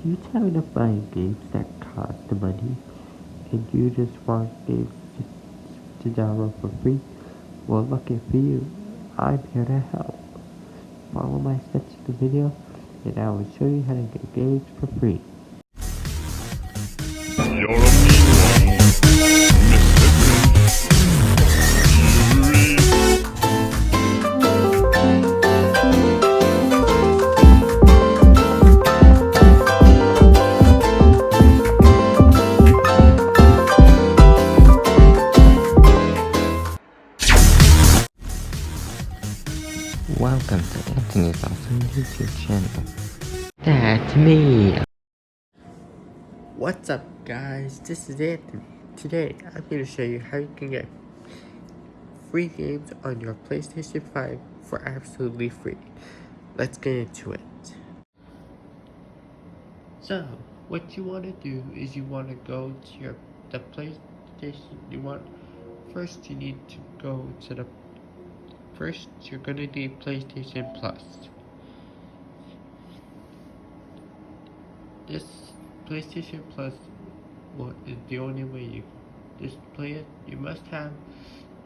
you tired of buying games that cost the money and you just want games to download for free? Well, lucky for you, I'm here to help. Follow my steps in the video and I will show you how to get games for free. Welcome to Anthony's awesome YouTube channel. That's me! What's up guys, this is Anthony. Today I'm going to show you how you can get free games on your PlayStation 5 for absolutely free. Let's get into it. So, what you want to do is you want to go to the PlayStation. First you need to go to the First, you're gonna need PlayStation Plus. This PlayStation Plus is the only way you just play it. You must have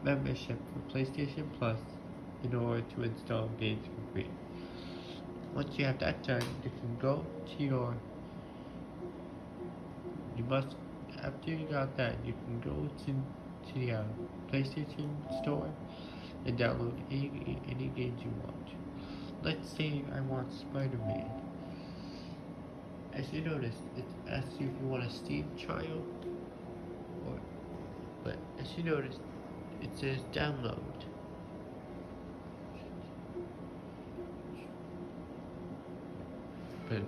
membership for PlayStation Plus in order to install games for free. Once you have that done, you can go to your. After you got that, you can go to the PlayStation Store and download any games you want. Let's say I want Spider-Man. As you notice, it asks you if you want a Steam trial, but as you notice, it says download. But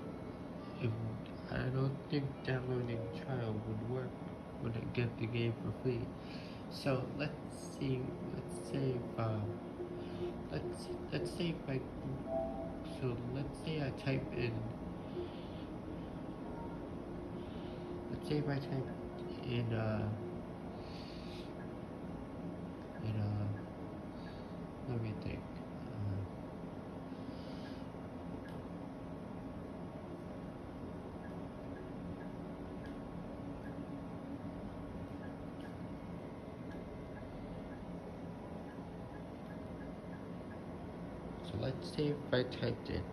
I don't think downloading trial would work when I get the game for free. So let's say I type in let me think. So let's say if I typed in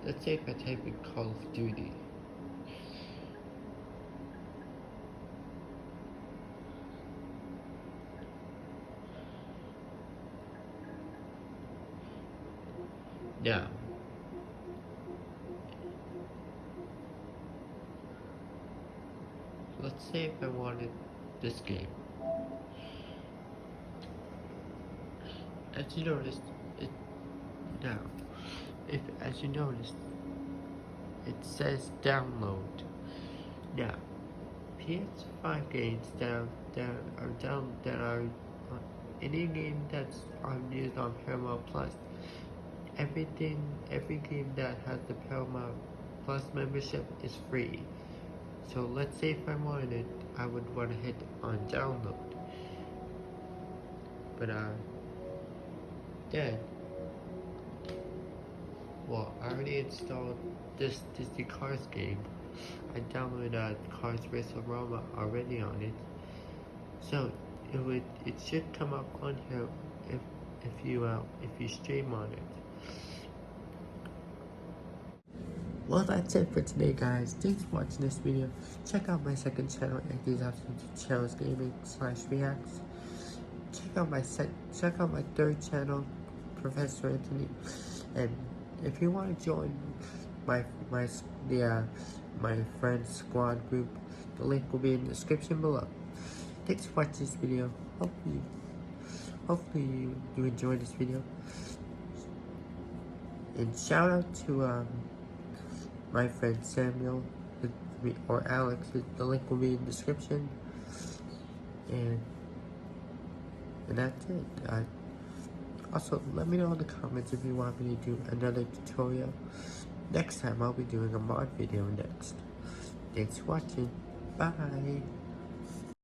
let's say if I type in Call of Duty. Now, let's say if I wanted this game. As you noticed, it says download. Now, ps5 games that are any game that's used on Paramount Plus. Every game that has the Paramount Plus membership is free. So let's say if I wanted it, I would want to hit on download. But then, I already installed this Disney Cars game. I downloaded Cars Race Roma already on it. So it should come up on here if you stream on it. Well, that's it for today, guys. Thanks for watching this video. Check out my second channel, Anthony's Awesome Channels Gaming /Reacts. Check out my third channel, Professor Anthony. And if you want to join my friend squad group, the link will be in the description below. Thanks for watching this video. Hopefully you enjoyed this video. And shout out to my friend Samuel or Alex. The link will be in the description. And that's it. Also, let me know in the comments if you want me to do another tutorial. Next time I'll be doing a mod video next. Thanks for watching. Bye.